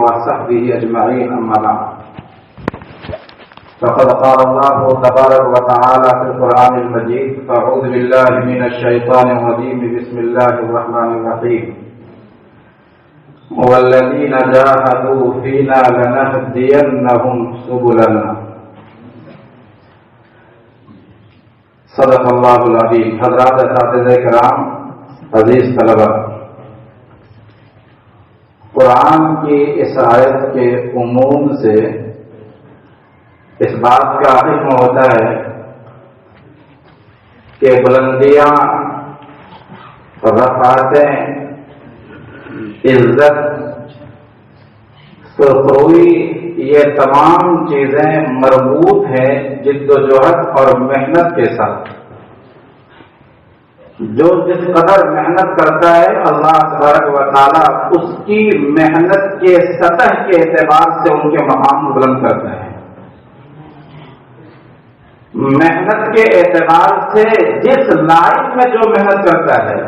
وصحبه أجمعين أما بعد فقد قال الله تبارك وتعالى في القرآن المجيد أعوذ بالله من الشيطان الرجيم بسم الله الرحمن الرحيم والذين جاهدوا فينا لنهدينهم سبلنا صدق اللہ العظیم۔ حضرات اساتذہ کرام، عزیز طلبہ، قرآن کی اس آیت کے عموم سے اس بات کا علم ہوتا ہے کہ بلندیاں، رفعتیں، عزت، سرخروئی، یہ تمام چیزیں مربوط ہیں جد و جہد اور محنت کے ساتھ۔ جو جس قدر محنت کرتا ہے اللہ تبارک و تعالیٰ اس کی محنت کے سطح کے اعتبار سے ان کے مقام بلند کرتے ہیں۔ محنت کے اعتبار سے جس لائن میں جو محنت کرتا ہے،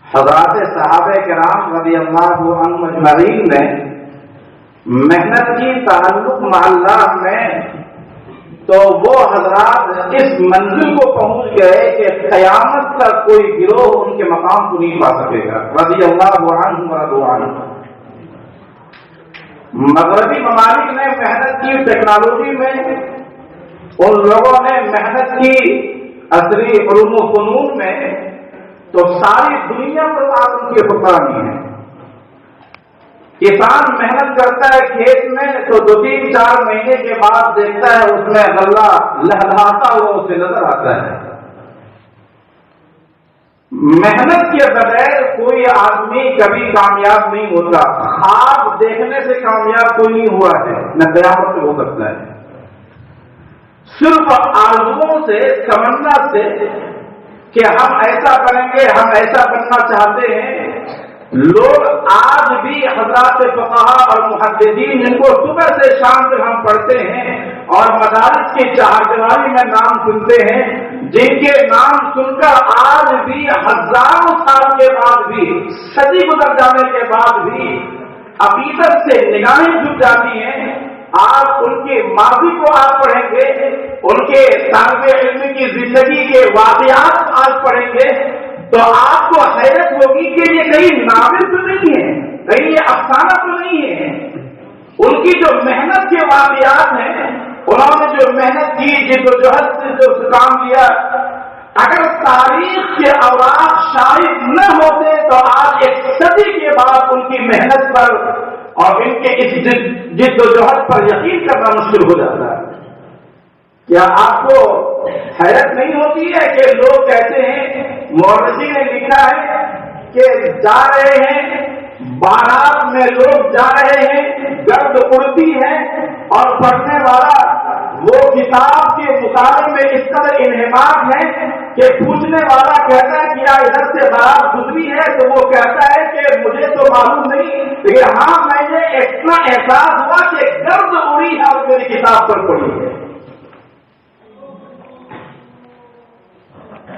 حضرات صحابہ کرام رضی اللہ عنہم اجمعین نے محنت کی تعلق مع اللہ میں تو وہ حضرات اس منزل کو پہنچ گئے کہ قیامت کا کوئی گروہ ان کے مقام کو نہیں پا سکے گا، رضی اللہ عنہم ورضوا عنہ۔ مغربی ممالک نے محنت کی ٹیکنالوجی میں، ان لوگوں نے محنت کی عصری علوم و فنون میں، تو ساری دنیا پر آپ ان کی حکمرانی ہے۔ کسان محنت کرتا ہے کھیت میں تو 2-3-4 مہینے کے بعد دیکھتا ہے اس میں غلہ لہلہاتا ہوا اسے نظر آتا ہے۔ محنت کے بغیر کوئی آدمی کبھی کامیاب نہیں ہوتا۔ خواب دیکھنے سے کامیاب کوئی نہیں ہوا ہے، نہ قیامت سے ہو سکتا ہے۔ صرف آرزوؤں سے، تمنا سے کہ ہم ایسا بنیں گے، ہم ایسا بننا چاہتے ہیں۔ لوگ آج بھی حضرات فقہاء اور محدثین جن کو صبح سے شام تک ہم پڑھتے ہیں اور مدارس کی چہاردیواری میں نام سنتے ہیں، جن کے نام سن کر آج بھی ہزاروں سال کے بعد بھی، صدی گزر جانے کے بعد بھی عقیدت سے نگاہیں جھک جاتی ہیں۔ آپ ان کے ماضی کو آپ پڑھیں گے، ان کے طالب علم کی زندگی کے واقعات آج پڑھیں گے تو آپ کو حیرت ہوگی کہ یہ کہیں ناول تو نہیں ہے، کہیں یہ افسانہ تو نہیں ہے۔ ان کی جو محنت کے واقعات ہیں، انہوں نے جو محنت کی، جد و جہد سے جو کام کیا، اگر تاریخ کے اوراق شاہد نہ ہوتے تو آج 1 صدی کے بعد ان کی محنت پر اور ان کے اس جد و جہد پر یقین کرنا مشکل ہو جاتا ہے۔ کیا آپ کو حیرت نہیں ہوتی ہے کہ لوگ کہتے ہیں، مورخین نے لکھا ہے کہ جا رہے ہیں بارات میں، لوگ جا رہے ہیں، گرد اڑتی ہے اور پڑھنے والا وہ کتاب کے مطالعے میں اس قدر انہماک ہے کہ پوچھنے والا کہتا ہے کیا ادھر سے بارات گزری ہے، تو وہ کہتا ہے کہ مجھے تو معلوم نہیں، لیکن ہاں میں نے اتنا احساس ہوا کہ گرد اڑی ہے اور میری کتاب پر پڑھی ہے۔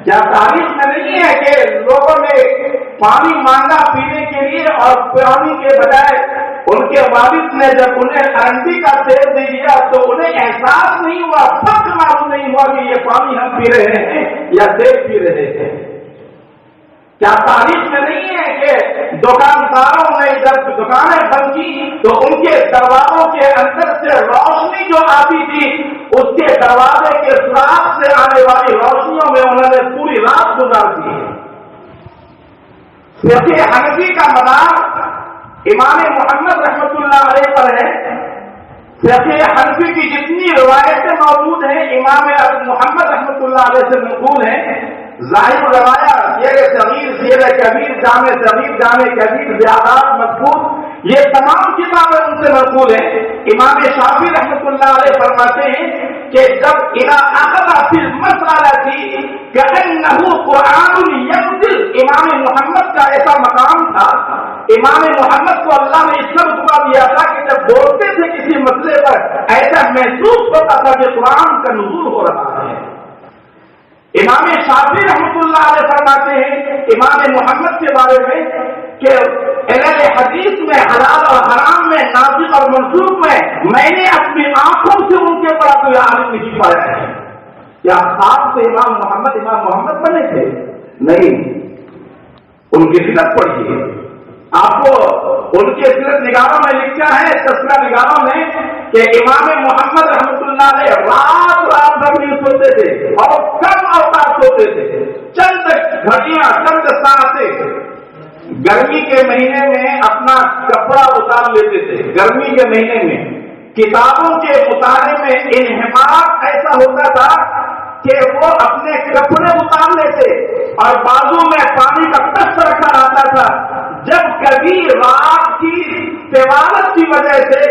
کیا تاریخ میں نہیں ہے کہ لوگوں نے پانی مانگا پینے کے لیے اور پانی کے بجائے ان کے والد نے جب انہیں ارنڈی کا تیل دے دیا تو انہیں احساس نہیں ہوا، فرق معلوم نہیں ہوا کہ یہ پانی ہم پی رہے ہیں یا تیل پی رہے ہیں۔ کیا تاریخ میں نہیں ہے کہ دکانداروں نے جب دکانیں بند کی تو ان کے دروازوں کے اندر سے روشنی جو آتی تھی، اس کے دروازے کے سراغ سے آنے والی روشنیوں میں انہوں نے پوری رات گزار دی ہے۔ فقہ حنفی کا مدار امام محمد رحمۃ اللہ علیہ پر ہے۔ فقہ حنفی کی جتنی روایتیں موجود ہیں امام محمد رحمۃ اللہ علیہ سے منقول ہیں۔ ظاہر روایہ، سیر صغیر، سیر کبیر، جامع صغیر، جامع کبیر، زیادات مذکور، یہ تمام کتابیں ان سے منقول ہیں۔ امام شافعی رحمۃ اللہ علیہ فرماتے ہیں کہ جب اذا اخذ فی المسألۃ کأنہ قرآن ینزل، امام محمد کا ایسا مقام تھا، امام محمد کو اللہ نے اس کا رتبہ دیا تھا کہ جب بولتے تھے کسی مسئلے پر ایسا محسوس ہوتا تھا کہ قرآن کا نزول ہو رہا ہے۔ امام شافعی رحمۃ اللہ علیہ فرماتے ہیں امام محمد کے بارے میں کہ اہل حدیث میں حلال اور حرام میں ناسخ اور منسوخ میں نے اپنی آنکھوں سے ان کے بڑا کوئی عالم نہیں پایا ہے. کیا آپ سے امام محمد بنے تھے؟ نہیں. ان کی سیرت پڑھیے. آپ کو ان کے سیرت نگاروں میں لکھا ہے، تذکرہ نگاروں میں، کہ امام محمد رحمۃ اللہ علیہ رات بھر نہیں سوتے تھے اور کم اوقات سوتے تھے. چند گھڑیاں، چند ساعتیں گرمی کے مہینے میں اپنا کپڑا اتار لیتے تھے. گرمی کے مہینے میں کتابوں کے مطالعے میں انہماک ایسا ہوتا تھا کہ وہ اپنے کپڑے اتار لیتے اور بازو میں پانی کا ٹس رکھا رہتا تھا. جب کبھی رات کی طوالت کی وجہ سے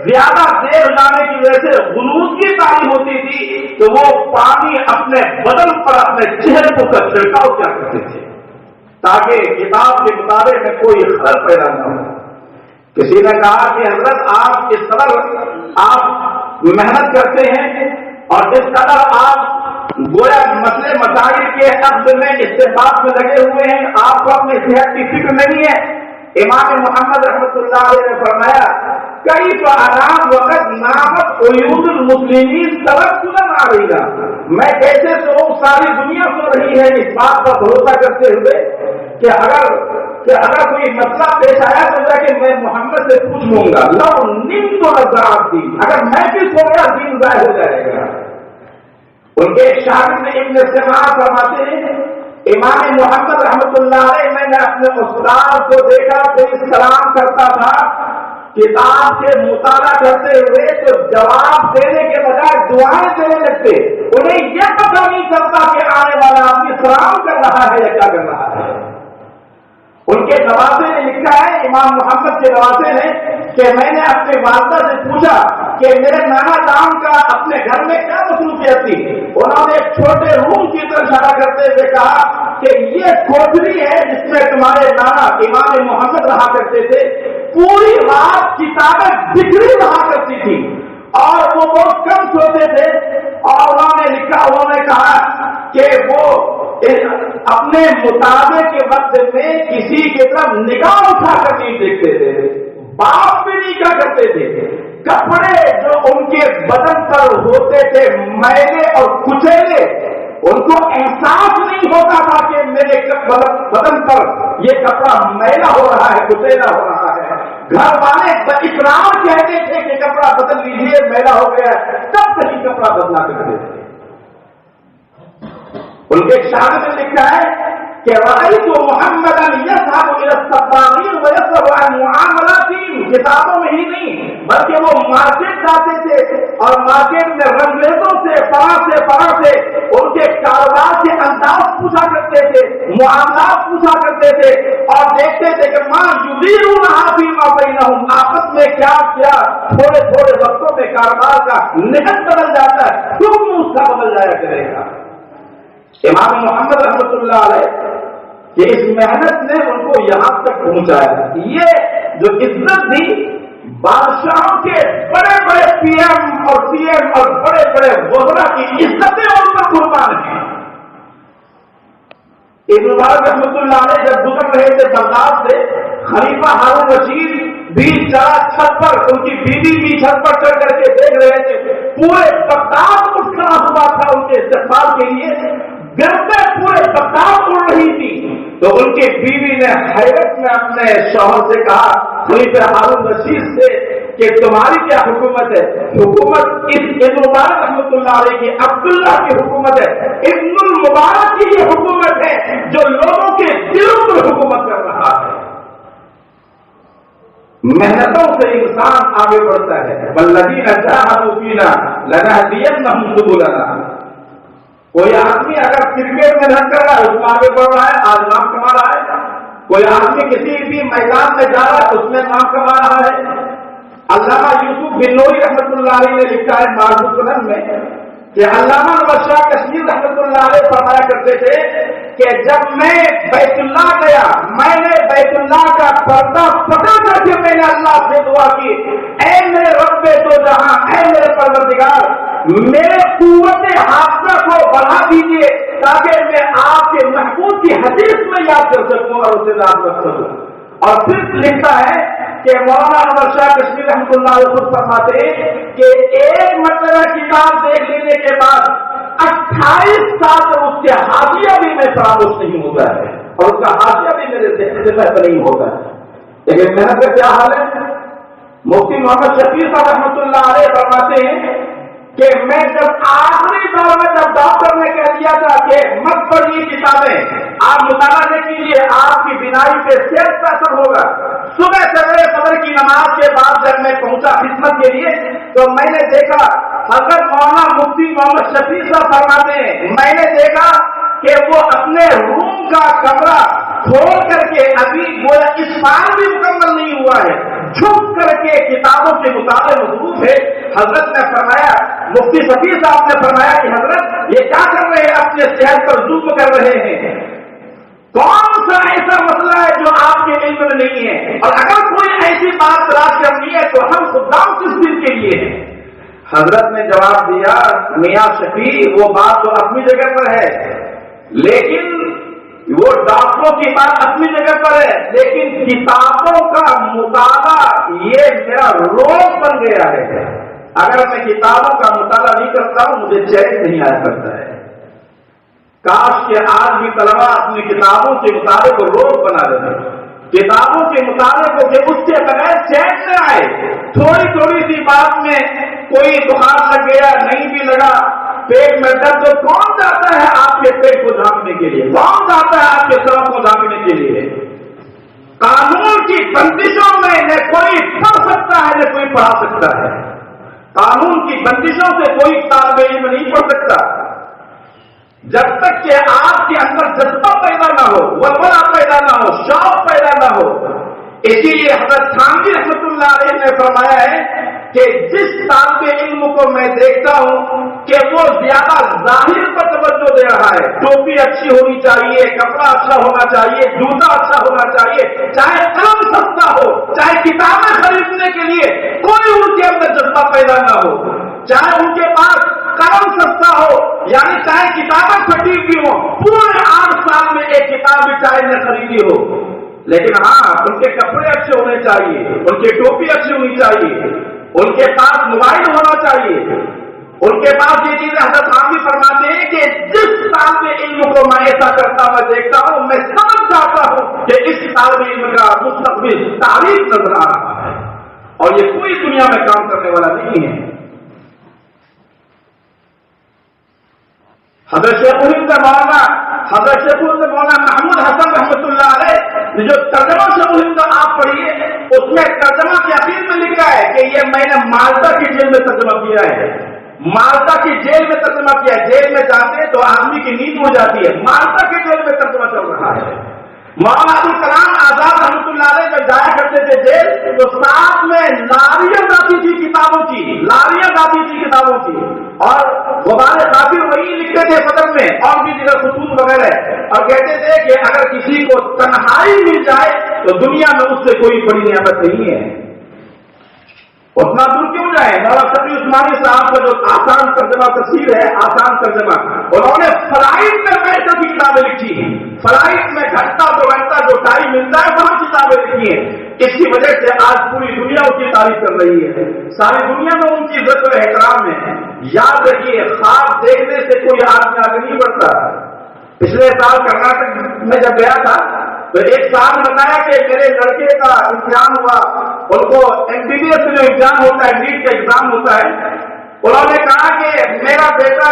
زیادہ دیر جانے کی وجہ سے غنوص کی تاری ہوتی تھی تو وہ پانی اپنے بدن پر، اپنے چہرے پر چھڑکاؤ کیا کرتے تھے تاکہ کتاب کے مطالعے میں کوئی خلل پیدا نہ ہو. کسی نے کہا کہ حضرت آپ اس قدر آپ محنت کرتے ہیں اور اس قدر آپ گویا مسئلے مسائل کے عقد میں استفاد میں لگے ہوئے ہیں، آپ کو اپنی صحت کی فکر نہیں ہے. امام محمد رحمۃ اللہ علیہ نے فرمایا کئی تو آرام وقت نامت عیون المسلمین سبق سنن آ رہی گا. میں کیسے سو ساری دنیا سو رہی ہے اس بات پر بھروسہ کرتے ہوئے کہ اگر کوئی مسئلہ پیش آیا تو جا کہ میں محمد سے پوچھ لوں گا. لو نیم تو نظر دین، اگر میں بھی سو گیا دین ضائع ہو جائے گا. ان کے ایک شاگرد ابن سماع فرماتے ہیں امام محمد رحمۃ اللہ علیہ میں نے اپنے استاد کو دیکھا تو سلام کرتا تھا، کتاب کے مطالعہ کرتے ہوئے تو جواب دینے کے بجائے دعائیں دینے لگتے. انہیں یہ پتہ نہیں چلتا کہ آنے والا آدمی سلام کر رہا ہے یا کیا کر رہا ہے. ان کے نواسے نے لکھا ہے، امام محمد کے نواسے نے، کہ میں نے اپنے والدہ سے پوچھا کہ میرے نانا جان کا اپنے گھر میں کیا مصروفیت تھی. انہوں نے ایک چھوٹے روم کی طرف اشارہ کرتے ہوئے کہا کہ یہ کوٹری ہے جس میں تمہارے نانا امام محمد رہا کرتے تھے. پوری رات کتابیں بکھری رہا کرتی تھی اور وہ بہت کم سوتے تھے. اور انہوں نے لکھا، انہوں نے کہا کہ وہ اپنے مطالعے کے وقت میں کسی کی طرف نگاہ اٹھا کر نہیں دیکھتے تھے، بات بھی نہیں کیا کرتے تھے. کپڑے جو ان کے بدن پر ہوتے تھے میلے اور کچیلے، ان کو احساس نہیں ہوتا تھا کہ میرے بدن پر یہ کپڑا میلا ہو رہا ہے، کچیلا ہو رہا ہے. گھر والے اقرار کہتے تھے کہ کپڑا بدل لیجیے، میلا ہو گیا، تب کہیں کپڑا بدلا کرتے تھے. ان کے شاگرد نے لکھا ہے کہ رأیت محمدا یذهب الى السباغین ویسأل عن معاملاتهم. کتابوں میں ہی نہیں بلکہ وہ مارکیٹ جاتے تھے اور مارکیٹ میں رنگریزوں سے طرح سے ان کے کاروبار کے انداز پوچھا کرتے تھے، معاملات پوچھا کرتے تھے اور دیکھتے تھے کہ ما یدیرونها فیما بینہم، آپس میں کیا تھوڑے تھوڑے وقتوں میں کاروبار کا نہج بدل جاتا ہے، حکم اس کا بدل جایا کرے گا. امام محمد رحمۃ اللہ علیہ کہ اس محنت نے ان کو یہاں تک پہنچایا. یہ جو عزت تھی بادشاہوں کے بڑے بڑے پی ایم اور بڑے بڑے وزراء کی عزتیں ان پر قربان ہیں. ابن مبارک رحمۃ اللہ علیہ جب گزر رہے تھے بغداد سے، خلیفہ ہارون رشید بھی چڑھا چھت پر، ان کی بیوی بھی چھت پر چڑھ کر کے دیکھ رہے تھے. پورے بغداد اٹھ کھڑا ہوا تھا ان کے استقبال کے لیے، گردیں پورے بغداد اڑ رہی تھی. تو ان کی بیوی نے حیرت میں اپنے شوہر سے کہا، خلیفہ ہارون رشید سے، کہ تمہاری کیا حکومت ہے؟ حکومت اس ابن مبارک رحمۃ اللہ علیہ کی عبداللہ کی حکومت ہے. ابن المبارک کی یہ حکومت ہے جو لوگوں کے دلوں پر حکومت کر رہا ہے. محنتوں سے انسان آگے بڑھتا ہے. والذین جاہدوا فینا لنہدینہم سبلنا. کوئی آدمی اگر کرکٹ میں رن کر رہا ہے اس میں آگے بڑھ رہا ہے، آج نام کما رہا ہے. کوئی آدمی کسی بھی میدان میں جا رہا ہے اس میں نام کما رہا ہے. علامہ یوسف بن نوری رحمۃ اللہ علیہ نے لکھا ہے معروف سنن میں کہ علامہ نواز شاہ کشمیر رحمۃ اللہ علیہ فرمایا کرتے تھے کہ جب میں بیت اللہ گیا، میں نے بیت اللہ کا پردہ پکڑ کر کے میں نے اللہ سے دعا کی، اے میرے رب دو جہاں، اے میرے پروردگار، میرے قوت حافظہ کو بڑھا دیجیے تاکہ میں آپ کے محبوب کی حدیث میں یاد کر سکوں اور اسے یاد رکھ سکوں. اور پھر لکھتا ہے کہ مولانا احمد شاہ کشمیری رحمۃ اللہ علیہ خود فرماتے ہیں کہ ایک مرتبہ کتاب دیکھ لینے کے بعد 28 سال تک اس کے حاشیہ بھی میں فراموش نہیں ہوتا ہے اور اس کا حاشیہ بھی میرے ذہن سے بہتر نہیں ہوتا ہے۔ لیکن محنت کا کیا حال ہے؟ مفتی محمد شفیع صاحب رحمۃ اللہ علیہ فرماتے ہیں کہ میں جب آخری دور میں جب ڈاکٹر نے کہہ دیا تھا کہ مت پڑھیے کتابیں، آپ مطالعہ نہیں کیجیے، آپ کی بینائی پہ صحت کا اثر ہوگا، صبح سویرے فجر کی نماز کے بعد جب میں پہنچا خدمت کے لیے تو میں نے دیکھا حضرت مولانا مفتی محمد شفیع صاحب فرماتے ہیں میں نے دیکھا کہ وہ اپنے روم کا کمرہ کھول کر کے ابھی وہ اس سال بھی مکمل نہیں ہوا ہے، جھک کر کے کتابوں کے مطالعے مصروف ہے۔ حضرت نے فرمایا، مفتی شفیع صاحب نے فرمایا کہ حضرت یہ کیا کر رہے ہیں، اپنے صحت پر ظلم کر رہے ہیں، کون سا ایسا مسئلہ ہے جو آپ کے علم میں نہیں ہے، اور اگر کوئی ایسی بات تلاش کرنی ہے تو ہم خدام کس دن کے لیے ہیں۔ حضرت نے جواب دیا، میاں شفیع وہ بات تو اپنی جگہ پر ہے، لیکن وہ ڈاکٹروں کی بات اپنی جگہ پر ہے، لیکن کتابوں کا مطالعہ یہ میرا روز بن گیا ہے۔ اگر میں کتابوں کا مطالعہ نہیں کرتا ہوں مجھے چین نہیں آ سکتا ہے۔ کاش کہ آج بھی طلبا اپنی کتابوں کے مطالعے کو روز بنا دیں، کتابوں کے مطالعے کو کہ اس کے بغیر چین نہ آئے۔ تھوڑی تھوڑی سی بات میں کوئی بخار لگ گیا، نہیں بھی لگا، پیٹ میں درد، تو کون جاتا ہے آپ کے پیٹ کو جھانکنے کے لیے، کون جاتا ہے آپ کے سر کو جھانکنے کے لیے؟ قانون کی بندشوں میں نہ کوئی پڑھ سکتا ہے نہ کوئی پڑھا سکتا ہے، قانون کی بندشوں سے کوئی طالب علم نہیں پڑھ سکتا جب تک کہ آپ کے اندر جذبہ پیدا نہ ہو، ولولہ پیدا نہ ہو، شوق پیدا نہ ہو۔ اسی لیے حضرت تھانوی رحمۃ اللہ علیہ نے فرمایا ہے کہ جس طالب علم کو میں دیکھتا ہوں کہ وہ زیادہ ظاہر پر توجہ دے رہا ہے، ٹوپی اچھی ہونی چاہیے، کپڑا اچھا ہونا چاہیے، جوتا اچھا ہونا چاہیے، چاہے قلم سستا ہو، چاہے کتابیں خریدنے کے لیے کوئی ان کے اندر جذبہ پیدا نہ ہو، چاہے ان کے پاس قلم سستا ہو، یعنی چاہے کتابیں پھٹی ہوئی ہو، پورے 8 سال میں ایک کتاب بھی چاہے نہ خریدی ہو، لیکن ہاں ان کے کپڑے اچھے ہونے چاہیے، ان کی ٹوپی اچھی ہونی چاہیے، ان کے پاس موبائل ہونا چاہیے، ان کے پاس یہ چیزیں حضرت تھانوی فرماتے ہیں کہ جس طالب علم کو میں ایسا کرتا میں دیکھتا ہوں، میں سمجھ جاتا ہوں کہ اس طالب علم کا مستقبل تاریخ نظر آ رہا ہے اور یہ کوئی دنیا میں کام کرنے والا نہیں ہے۔ حضرت شیخ مولانا محمود حسن رحمۃ اللہ علیہ جو ترجمہ شیخ الہند آپ پڑھیے، اس میں ترجمہ کے اخیر میں لکھا ہے کہ یہ میں نے مالٹا کی جیل میں ترجمہ کیا ہے، مالٹا کی جیل میں ترجمہ کیا ہے۔ جیل میں جاتے ہیں تو آدمی کی نیند ہو جاتی ہے، مالٹا کی جیل میں ترجمہ چل رہا ہے۔ مولانا ابو کلام آزاد رحمۃ اللہ علیہ جب جایا کرتے تھے جیل تو ساتھ میں لاریاں جاتی تھی کتابوں کی، لاریاں جاتی تھی کتابوں کی، اور غبار کافی وہی لکھتے تھے صدر میں اور بھی جگہ خطوط وغیرہ، اور کہتے تھے کہ اگر کسی کو تنہائی مل جائے تو دنیا میں اس سے کوئی بڑی نعمت نہیں ہے۔ اتنا دور کیوں جائیں؟ مولانا شفیع عثمانی صاحب کا جو آسان ترجمہ تفسیر ہے، آسان ترجمہ، انہوں نے فرائض میں بیٹھ کی کتابیں لکھی ہیں، فرائض میں گھنٹہ 2 گھنٹہ جو ٹائم ملتا ہے وہاں کتابیں لکھی ہیں۔ اس کی وجہ سے آج پوری دنیا ان کی تعریف کر رہی ہے، ساری دنیا میں ان کی عزت و احترام ہے۔ یاد رکھیے، خواب دیکھنے سے کوئی آدمی آگے نہیں بڑھتا۔ پچھلے سال کرناٹک میں جب گیا تھا تو ایک صاحب نے بتایا کہ میرے لڑکے کا امتحان ہوا، ان کو MBBS میں جو امتحان ہوتا ہے، نیٹ کا ایگزام ہوتا ہے، انہوں نے کہا کہ میرا بیٹا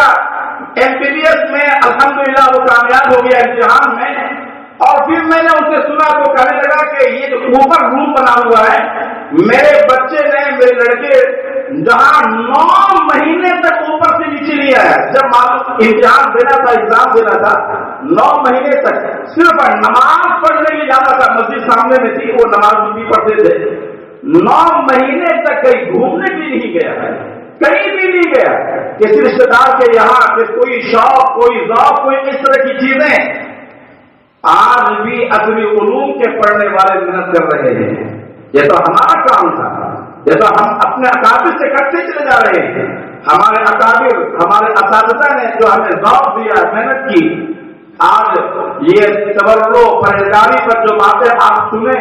MBBS میں الحمدللہ وہ کامیاب ہو گیا امتحان میں، اور پھر میں نے اسے سنا تو کہنے لگا کہ یہ جو اوپر روم بنا ہوا ہے، میرے بچے نے، میرے لڑکے جہاں 9 مہینے تک اوپر سے نیچے لیا ہے، جب امتحان دینا تھا، ایگزام دینا تھا، 9 مہینے تک صرف نماز پڑھنے کے جاتا تھا، مسجد سامنے میں تھی، وہ نماز بھی پڑھتے تھے، 9 مہینے تک کہیں گھومنے بھی نہیں گیا ہے، کہیں بھی نہیں گیا کسی رشتے دار کے یہاں، کہ کوئی شوق، کوئی ذوق، کوئی اس طرح کی چیزیں۔ آج بھی اصلی علوم کے پڑھنے والے محنت کر رہے ہیں، یہ تو ہمارا کام تھا، یہ تو ہم اپنے اکابر سے کٹتے چلے جا رہے ہیں۔ ہمارے اکابر، ہمارے اساتذہ نے جو ہمیں ذوق دیا، محنت کی، آج یہ تبرع پرہیزگاری پر جو باتیں آپ سنیں